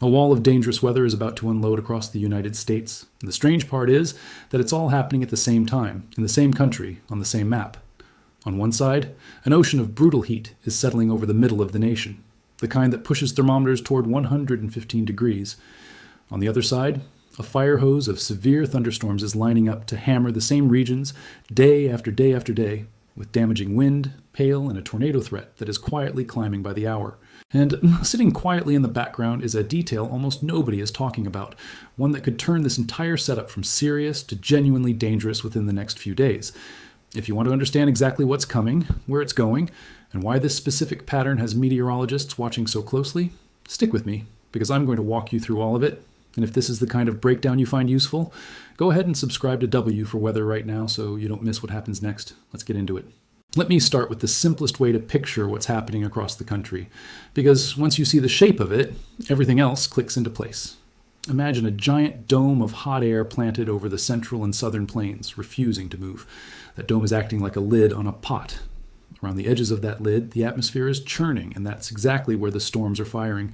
A wall of dangerous weather is about to unload across the United States. And the strange part is that it's all happening at the same time, in the same country, on the same map. On one side, an ocean of brutal heat is settling over the middle of the nation, the kind that pushes thermometers toward 115 degrees. On the other side, a fire hose of severe thunderstorms is lining up to hammer the same regions day after day after day, with damaging wind, hail, and a tornado threat that is quietly climbing by the hour. And sitting quietly in the background is a detail almost nobody is talking about, one that could turn this entire setup from serious to genuinely dangerous within the next few days. If you want to understand exactly what's coming, where it's going, and why this specific pattern has meteorologists watching so closely, stick with me, because I'm going to walk you through all of it. And if this is the kind of breakdown you find useful, go ahead and subscribe to W for weather right now so you don't miss what happens next. Let's get into it. Let me start with the simplest way to picture what's happening across the country, because once you see the shape of it, everything else clicks into place. Imagine a giant dome of hot air planted over the central and southern plains, refusing to move. That dome is acting like a lid on a pot. Around the edges of that lid, the atmosphere is churning, and that's exactly where the storms are firing.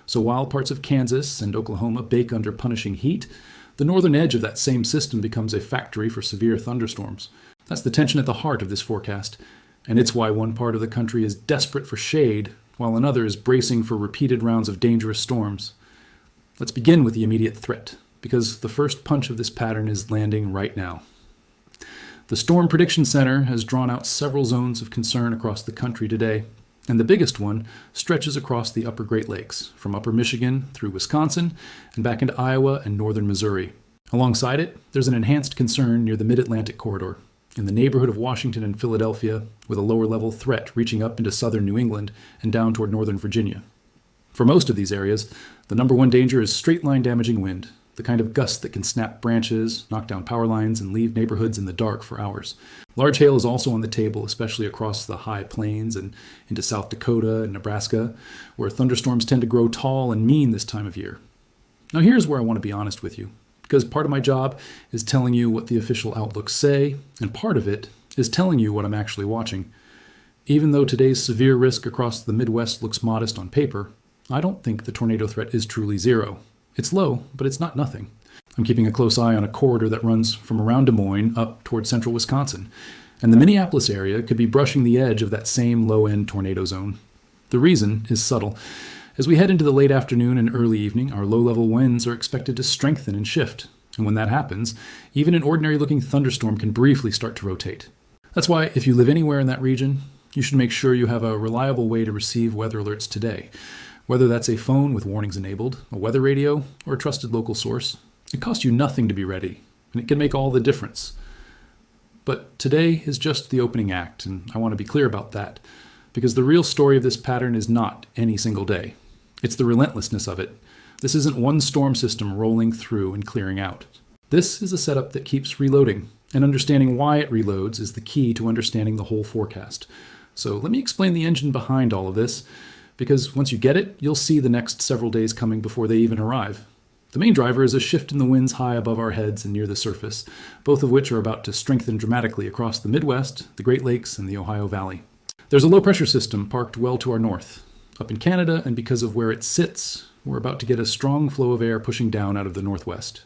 So while parts of Kansas and Oklahoma bake under punishing heat, the northern edge of that same system becomes a factory for severe thunderstorms. That's the tension at the heart of this forecast, and it's why one part of the country is desperate for shade, while another is bracing for repeated rounds of dangerous storms. Let's begin with the immediate threat, because the first punch of this pattern is landing right now. The Storm Prediction Center has drawn out several zones of concern across the country today, and the biggest one stretches across the upper Great Lakes, from upper Michigan through Wisconsin and back into Iowa and northern Missouri. Alongside it, there's an enhanced concern near the Mid-Atlantic corridor, in the neighborhood of Washington and Philadelphia, with a lower-level threat reaching up into southern New England and down toward northern Virginia. For most of these areas, the number one danger is straight-line damaging wind, the kind of gust that can snap branches, knock down power lines, and leave neighborhoods in the dark for hours. Large hail is also on the table, especially across the high plains and into South Dakota and Nebraska, where thunderstorms tend to grow tall and mean this time of year. Now here's where I want to be honest with you, because part of my job is telling you what the official outlooks say, and part of it is telling you what I'm actually watching. Even though today's severe risk across the Midwest looks modest on paper, I don't think the tornado threat is truly zero. It's low, but it's not nothing. I'm keeping a close eye on a corridor that runs from around Des Moines up toward central Wisconsin, and the Minneapolis area could be brushing the edge of that same low-end tornado zone. The reason is subtle. As we head into the late afternoon and early evening, our low-level winds are expected to strengthen and shift, and when that happens, even an ordinary-looking thunderstorm can briefly start to rotate. That's why, if you live anywhere in that region, you should make sure you have a reliable way to receive weather alerts today. Whether that's a phone with warnings enabled, a weather radio, or a trusted local source, it costs you nothing to be ready, and it can make all the difference. But today is just the opening act, and I want to be clear about that, because the real story of this pattern is not any single day. It's the relentlessness of it. This isn't one storm system rolling through and clearing out. This is a setup that keeps reloading, and understanding why it reloads is the key to understanding the whole forecast. So let me explain the engine behind all of this, because once you get it, you'll see the next several days coming before they even arrive. The main driver is a shift in the winds high above our heads and near the surface, both of which are about to strengthen dramatically across the Midwest, the Great Lakes, and the Ohio Valley. There's a low-pressure system parked well to our north. Up in Canada, and because of where it sits, we're about to get a strong flow of air pushing down out of the northwest.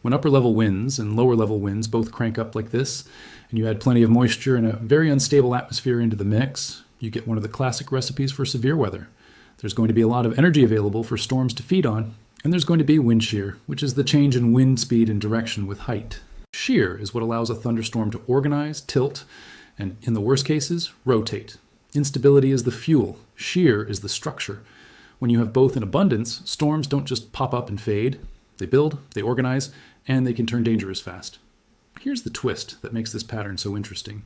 When upper-level winds and lower-level winds both crank up like this, and you add plenty of moisture and a very unstable atmosphere into the mix, you get one of the classic recipes for severe weather. There's going to be a lot of energy available for storms to feed on, and there's going to be wind shear, which is the change in wind speed and direction with height. Shear is what allows a thunderstorm to organize, tilt, and in the worst cases, rotate. Instability is the fuel. Shear is the structure. When you have both in abundance, storms don't just pop up and fade. They build, they organize, and they can turn dangerous fast. Here's the twist that makes this pattern so interesting.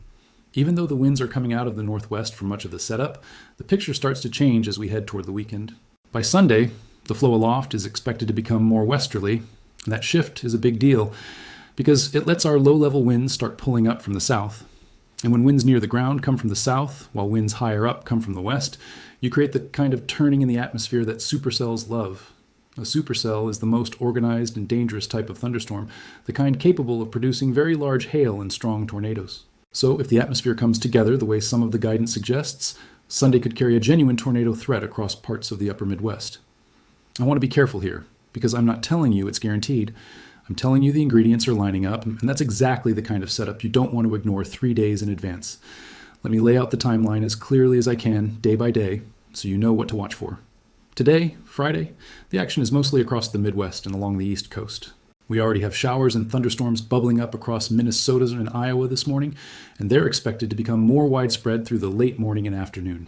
Even though the winds are coming out of the northwest for much of the setup, the picture starts to change as we head toward the weekend. By Sunday, the flow aloft is expected to become more westerly, and that shift is a big deal because it lets our low-level winds start pulling up from the south. And when winds near the ground come from the south, while winds higher up come from the west, you create the kind of turning in the atmosphere that supercells love. A supercell is the most organized and dangerous type of thunderstorm, the kind capable of producing very large hail and strong tornadoes. So if the atmosphere comes together the way some of the guidance suggests, Sunday could carry a genuine tornado threat across parts of the upper Midwest. I want to be careful here, because I'm not telling you it's guaranteed. I'm telling you the ingredients are lining up, and that's exactly the kind of setup you don't want to ignore 3 days in advance. Let me lay out the timeline as clearly as I can, day by day, so you know what to watch for. Today, Friday, the action is mostly across the Midwest and along the East Coast. We already have showers and thunderstorms bubbling up across Minnesota and Iowa this morning, and they're expected to become more widespread through the late morning and afternoon.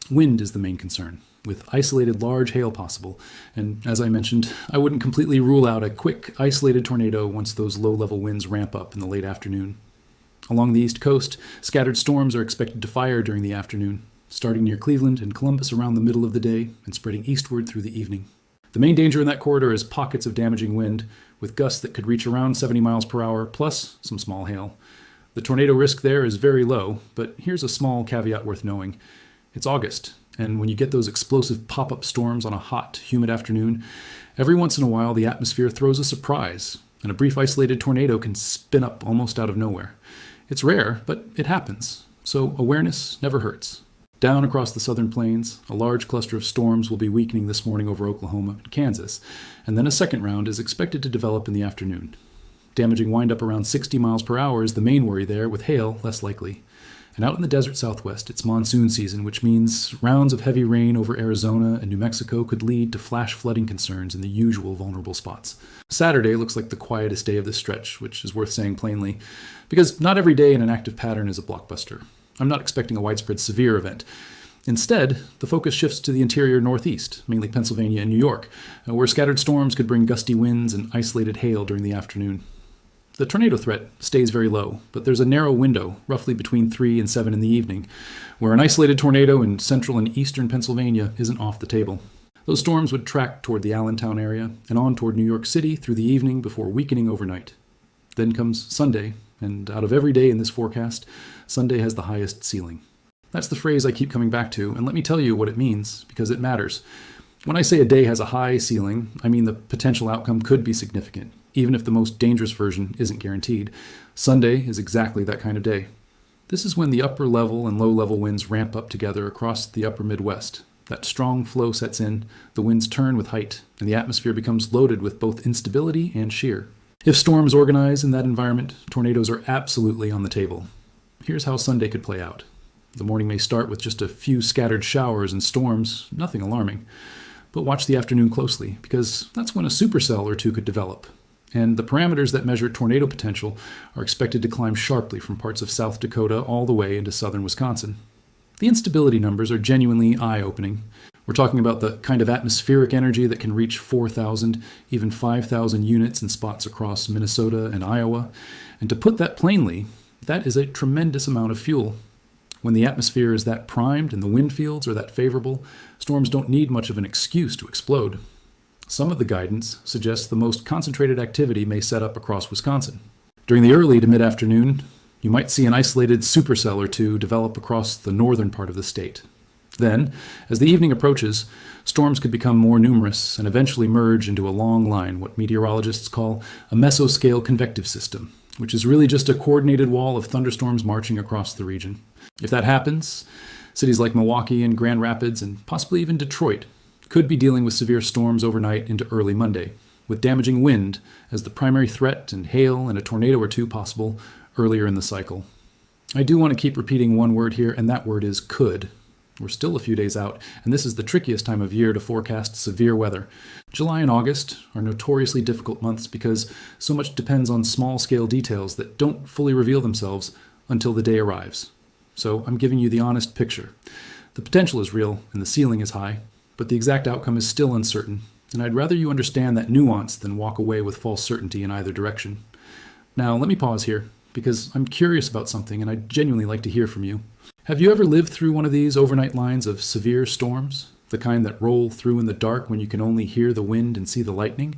Wind is the main concern, with isolated large hail possible, and as I mentioned, I wouldn't completely rule out a quick, isolated tornado once those low-level winds ramp up in the late afternoon. Along the East Coast, scattered storms are expected to fire during the afternoon, starting near Cleveland and Columbus around the middle of the day and spreading eastward through the evening. The main danger in that corridor is pockets of damaging wind, with gusts that could reach around 70 miles per hour, plus some small hail. The tornado risk there is very low, but here's a small caveat worth knowing. It's August, and when you get those explosive pop-up storms on a hot, humid afternoon, every once in a while the atmosphere throws a surprise, and a brief isolated tornado can spin up almost out of nowhere. It's rare, but it happens, so awareness never hurts. Down across the southern plains, a large cluster of storms will be weakening this morning over Oklahoma and Kansas, and then a second round is expected to develop in the afternoon. Damaging windup around 60 miles per hour is the main worry there, with hail less likely. And out in the desert southwest, it's monsoon season, which means rounds of heavy rain over Arizona and New Mexico could lead to flash flooding concerns in the usual vulnerable spots. Saturday looks like the quietest day of this stretch, which is worth saying plainly, because not every day in an active pattern is a blockbuster. I'm not expecting a widespread severe event. Instead, the focus shifts to the interior northeast, mainly Pennsylvania and New York, where scattered storms could bring gusty winds and isolated hail during the afternoon. The tornado threat stays very low, but there's a narrow window, roughly between 3 and 7 in the evening, where an isolated tornado in central and eastern Pennsylvania isn't off the table. Those storms would track toward the Allentown area and on toward New York City through the evening before weakening overnight. Then comes Sunday, and out of every day in this forecast, Sunday has the highest ceiling. That's the phrase I keep coming back to, and let me tell you what it means, because it matters. When I say a day has a high ceiling, I mean the potential outcome could be significant, even if the most dangerous version isn't guaranteed. Sunday is exactly that kind of day. This is when the upper level and low level winds ramp up together across the upper Midwest. That strong flow sets in, the winds turn with height, and the atmosphere becomes loaded with both instability and shear. If storms organize in that environment, tornadoes are absolutely on the table. Here's how Sunday could play out. The morning may start with just a few scattered showers and storms, nothing alarming. But watch the afternoon closely, because that's when a supercell or two could develop. And the parameters that measure tornado potential are expected to climb sharply from parts of South Dakota all the way into southern Wisconsin. The instability numbers are genuinely eye-opening. We're talking about the kind of atmospheric energy that can reach 4,000, even 5,000 units in spots across Minnesota and Iowa. And to put that plainly, that is a tremendous amount of fuel. When the atmosphere is that primed and the wind fields are that favorable, storms don't need much of an excuse to explode. Some of the guidance suggests the most concentrated activity may set up across Wisconsin. During the early to mid-afternoon, you might see an isolated supercell or two develop across the northern part of the state. Then, as the evening approaches, storms could become more numerous and eventually merge into a long line, what meteorologists call a mesoscale convective system, which is really just a coordinated wall of thunderstorms marching across the region. If that happens, cities like Milwaukee and Grand Rapids, and possibly even Detroit, could be dealing with severe storms overnight into early Monday, with damaging wind as the primary threat and hail and a tornado or two possible earlier in the cycle. I do want to keep repeating one word here, and that word is could. We're still a few days out, and this is the trickiest time of year to forecast severe weather. July and August are notoriously difficult months because so much depends on small-scale details that don't fully reveal themselves until the day arrives. So I'm giving you the honest picture. The potential is real, and the ceiling is high, but the exact outcome is still uncertain, and I'd rather you understand that nuance than walk away with false certainty in either direction. Now, let me pause here, because I'm curious about something, and I'd genuinely like to hear from you. Have you ever lived through one of these overnight lines of severe storms? The kind that roll through in the dark when you can only hear the wind and see the lightning?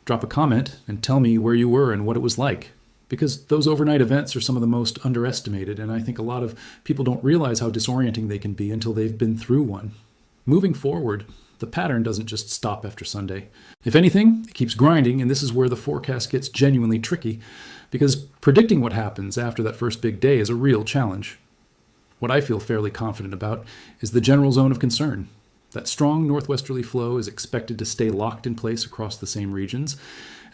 Drop a comment and tell me where you were and what it was like. Because those overnight events are some of the most underestimated, and I think a lot of people don't realize how disorienting they can be until they've been through one. Moving forward, the pattern doesn't just stop after Sunday. If anything, it keeps grinding, and this is where the forecast gets genuinely tricky, because predicting what happens after that first big day is a real challenge. What I feel fairly confident about is the general zone of concern, That strong northwesterly flow is expected to stay locked in place across the same regions,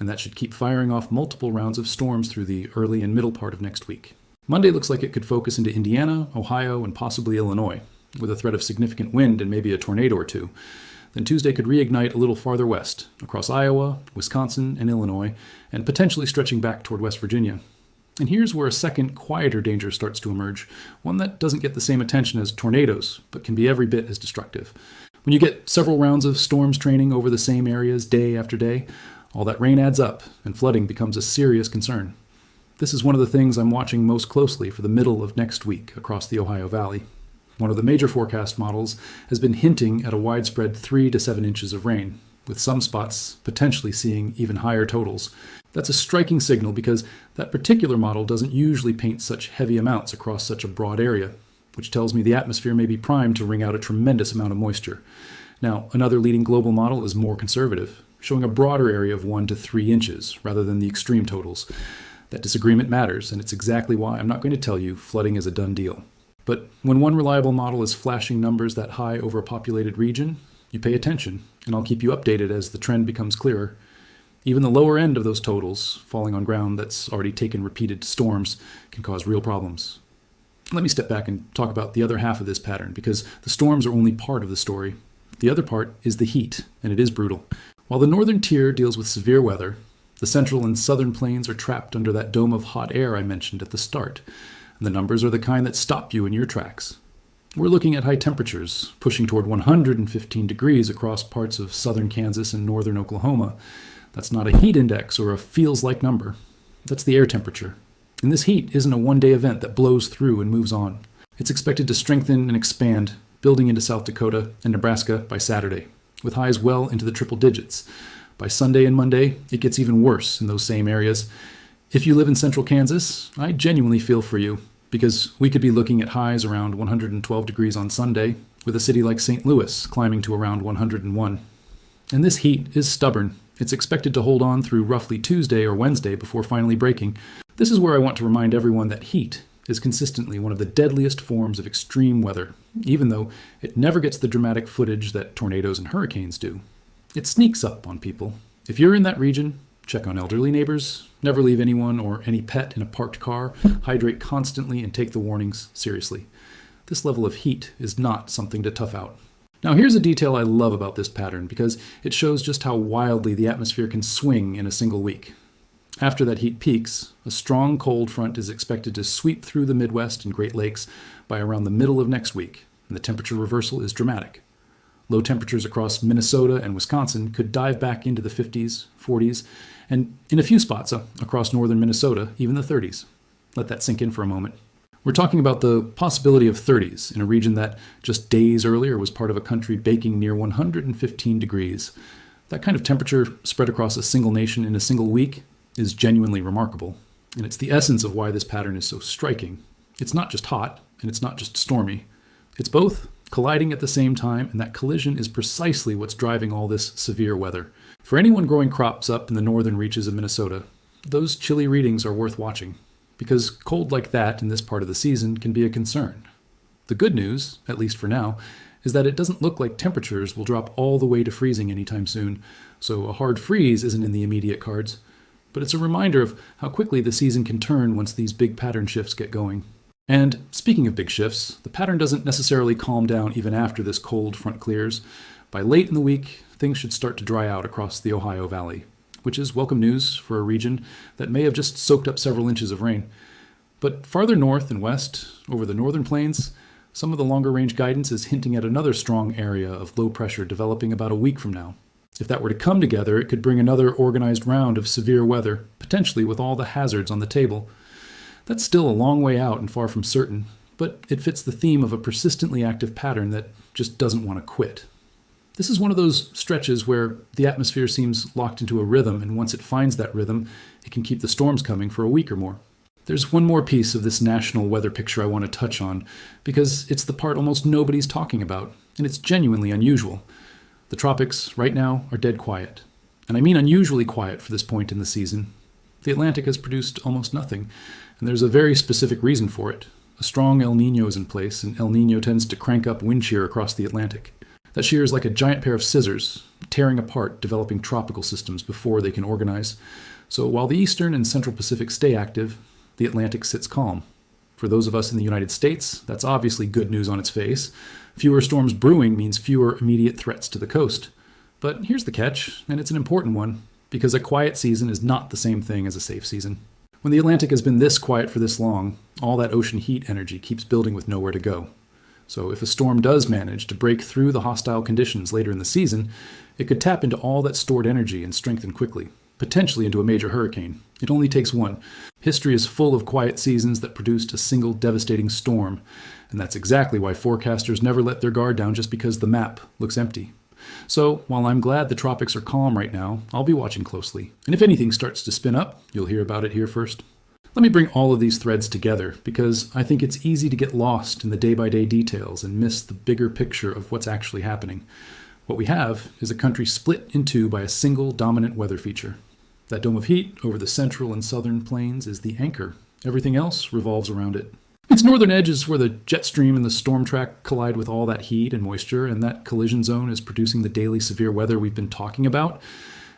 and that should keep firing off multiple rounds of storms through the early and middle part of next week. Monday looks like it could focus into Indiana, Ohio, and possibly Illinois, with a threat of significant wind and maybe a tornado or two. Then Tuesday could reignite a little farther west, across Iowa, Wisconsin, and Illinois, and potentially stretching back toward West Virginia. And here's where a second, quieter danger starts to emerge, one that doesn't get the same attention as tornadoes, but can be every bit as destructive. When you get several rounds of storms training over the same areas day after day, all that rain adds up, and flooding becomes a serious concern. This is one of the things I'm watching most closely for the middle of next week across the Ohio Valley. One of the major forecast models has been hinting at a widespread 3 to 7 inches of rain, with some spots potentially seeing even higher totals. That's a striking signal because that particular model doesn't usually paint such heavy amounts across such a broad area, which tells me the atmosphere may be primed to wring out a tremendous amount of moisture. Now, another leading global model is more conservative, showing a broader area of 1 to 3 inches rather than the extreme totals. That disagreement matters, and it's exactly why I'm not going to tell you flooding is a done deal. But when one reliable model is flashing numbers that high over a populated region, you pay attention, and I'll keep you updated as the trend becomes clearer. Even the lower end of those totals, falling on ground that's already taken repeated storms, can cause real problems. Let me step back and talk about the other half of this pattern, because the storms are only part of the story. The other part is the heat, and it is brutal. While the northern tier deals with severe weather, the central and southern plains are trapped under that dome of hot air I mentioned at the start. And the numbers are the kind that stop you in your tracks. We're looking at high temperatures, pushing toward 115 degrees across parts of southern Kansas and northern Oklahoma. That's not a heat index or a feels-like number. That's the air temperature. And this heat isn't a one-day event that blows through and moves on. It's expected to strengthen and expand, building into South Dakota and Nebraska by Saturday, with highs well into the triple digits. By Sunday and Monday, it gets even worse in those same areas. If you live in central Kansas, I genuinely feel for you, because we could be looking at highs around 112 degrees on Sunday, with a city like St. Louis climbing to around 101. And this heat is stubborn. It's expected to hold on through roughly Tuesday or Wednesday before finally breaking. This is where I want to remind everyone that heat is consistently one of the deadliest forms of extreme weather, even though it never gets the dramatic footage that tornadoes and hurricanes do. It sneaks up on people. If you're in that region, check on elderly neighbors, never leave anyone or any pet in a parked car, hydrate constantly, and take the warnings seriously. This level of heat is not something to tough out. Now here's a detail I love about this pattern because it shows just how wildly the atmosphere can swing in a single week. After that heat peaks, a strong cold front is expected to sweep through the Midwest and Great Lakes by around the middle of next week, and the temperature reversal is dramatic. Low temperatures across Minnesota and Wisconsin could dive back into the 50s, 40s, and in a few spots across northern Minnesota, even the 30s. Let that sink in for a moment. We're talking about the possibility of 30s in a region that just days earlier was part of a country baking near 115 degrees. That kind of temperature spread across a single nation in a single week is genuinely remarkable. And it's the essence of why this pattern is so striking. It's not just hot, and it's not just stormy. It's both colliding at the same time, and that collision is precisely what's driving all this severe weather. For anyone growing crops up in the northern reaches of Minnesota, those chilly readings are worth watching, because cold like that in this part of the season can be a concern. The good news, at least for now, is that it doesn't look like temperatures will drop all the way to freezing anytime soon, so a hard freeze isn't in the immediate cards. But it's a reminder of how quickly the season can turn once these big pattern shifts get going. And speaking of big shifts, the pattern doesn't necessarily calm down even after this cold front clears. By late in the week, things should start to dry out across the Ohio Valley, which is welcome news for a region that may have just soaked up several inches of rain. But farther north and west, over the northern plains, some of the longer range guidance is hinting at another strong area of low pressure developing about a week from now. If that were to come together, it could bring another organized round of severe weather, potentially with all the hazards on the table. That's still a long way out and far from certain, but it fits the theme of a persistently active pattern that just doesn't want to quit. This is one of those stretches where the atmosphere seems locked into a rhythm, and once it finds that rhythm, it can keep the storms coming for a week or more. There's one more piece of this national weather picture I want to touch on, because it's the part almost nobody's talking about, and it's genuinely unusual. The tropics, right now, are dead quiet. And I mean unusually quiet for this point in the season. The Atlantic has produced almost nothing, and there's a very specific reason for it. A strong El Niño is in place, and El Niño tends to crank up wind shear across the Atlantic. That shear is like a giant pair of scissors, tearing apart developing tropical systems before they can organize. So while the eastern and central Pacific stay active, the Atlantic sits calm. For those of us in the United States, that's obviously good news on its face. Fewer storms brewing means fewer immediate threats to the coast. But here's the catch, and it's an important one, because a quiet season is not the same thing as a safe season. When the Atlantic has been this quiet for this long, all that ocean heat energy keeps building with nowhere to go. So if a storm does manage to break through the hostile conditions later in the season, it could tap into all that stored energy and strengthen quickly, potentially into a major hurricane. It only takes one. History is full of quiet seasons that produced a single devastating storm, and that's exactly why forecasters never let their guard down just because the map looks empty. So, while I'm glad the tropics are calm right now, I'll be watching closely. And if anything starts to spin up, you'll hear about it here first. Let me bring all of these threads together, because I think it's easy to get lost in the day-by-day details and miss the bigger picture of what's actually happening. What we have is a country split in two by a single dominant weather feature. That dome of heat over the central and southern plains is the anchor. Everything else revolves around it. Its northern edge is where the jet stream and the storm track collide with all that heat and moisture, and that collision zone is producing the daily severe weather we've been talking about.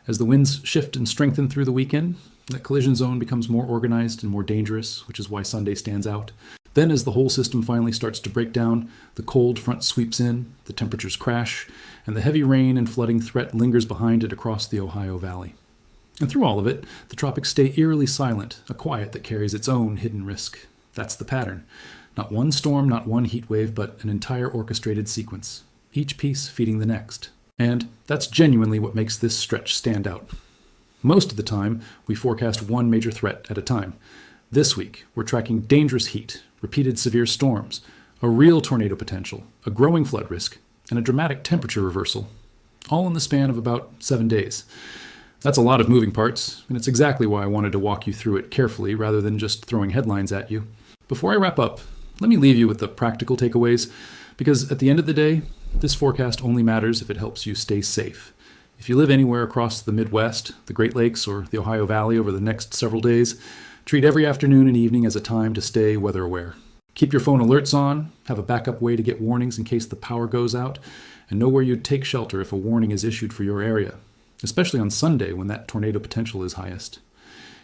As the winds shift and strengthen through the weekend, that collision zone becomes more organized and more dangerous, which is why Sunday stands out. Then as the whole system finally starts to break down, the cold front sweeps in, the temperatures crash, and the heavy rain and flooding threat lingers behind it across the Ohio Valley. And through all of it, the tropics stay eerily silent, a quiet that carries its own hidden risk. That's the pattern. Not one storm, not one heat wave, but an entire orchestrated sequence, each piece feeding the next. And that's genuinely what makes this stretch stand out. Most of the time, we forecast one major threat at a time. This week, we're tracking dangerous heat, repeated severe storms, a real tornado potential, a growing flood risk, and a dramatic temperature reversal, all in the span of about 7 days. That's a lot of moving parts, and it's exactly why I wanted to walk you through it carefully rather than just throwing headlines at you. Before I wrap up, let me leave you with the practical takeaways, because at the end of the day, this forecast only matters if it helps you stay safe. If you live anywhere across the Midwest, the Great Lakes, or the Ohio Valley over the next several days, treat every afternoon and evening as a time to stay weather aware. Keep your phone alerts on, have a backup way to get warnings in case the power goes out, and know where you'd take shelter if a warning is issued for your area, especially on Sunday when that tornado potential is highest.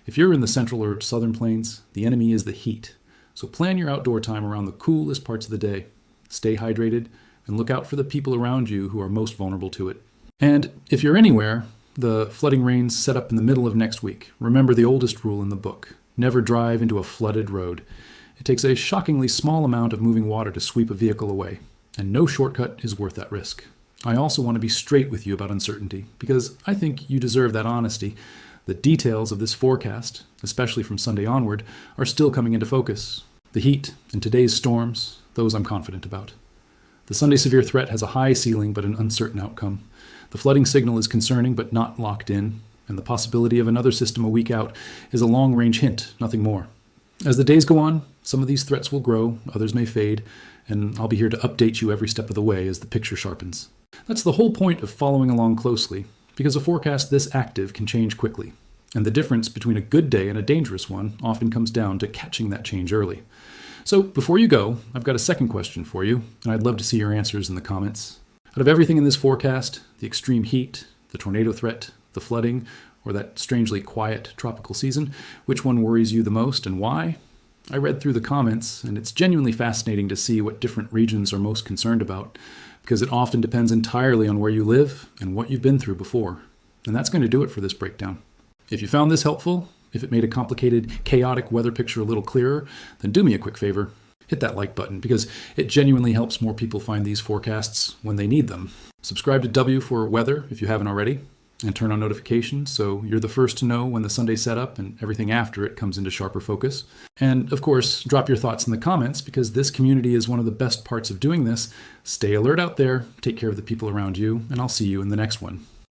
If you're in the central or southern plains, the enemy is the heat. So plan your outdoor time around the coolest parts of the day. Stay hydrated and look out for the people around you who are most vulnerable to it. And if you're anywhere, the flooding rains set up in the middle of next week. Remember the oldest rule in the book: never drive into a flooded road. It takes a shockingly small amount of moving water to sweep a vehicle away, and no shortcut is worth that risk. I also want to be straight with you about uncertainty, because I think you deserve that honesty. The details of this forecast, especially from Sunday onward, are still coming into focus. The heat and today's storms, those I'm confident about. The Sunday severe threat has a high ceiling but an uncertain outcome. The flooding signal is concerning but not locked in, and the possibility of another system a week out is a long-range hint, nothing more. As the days go on, some of these threats will grow, others may fade, and I'll be here to update you every step of the way as the picture sharpens. That's the whole point of following along closely, because a forecast this active can change quickly. And the difference between a good day and a dangerous one often comes down to catching that change early. So before you go, I've got a second question for you, and I'd love to see your answers in the comments. Out of everything in this forecast, the extreme heat, the tornado threat, the flooding, or that strangely quiet tropical season, which one worries you the most and why? I read through the comments, and it's genuinely fascinating to see what different regions are most concerned about, because it often depends entirely on where you live and what you've been through before. And that's going to do it for this breakdown. If you found this helpful, if it made a complicated, chaotic weather picture a little clearer, then do me a quick favor. Hit that like button, because it genuinely helps more people find these forecasts when they need them. Subscribe to W for weather if you haven't already, and turn on notifications so you're the first to know when the Sunday setup and everything after it comes into sharper focus. And of course, drop your thoughts in the comments, because this community is one of the best parts of doing this. Stay alert out there, take care of the people around you, and I'll see you in the next one.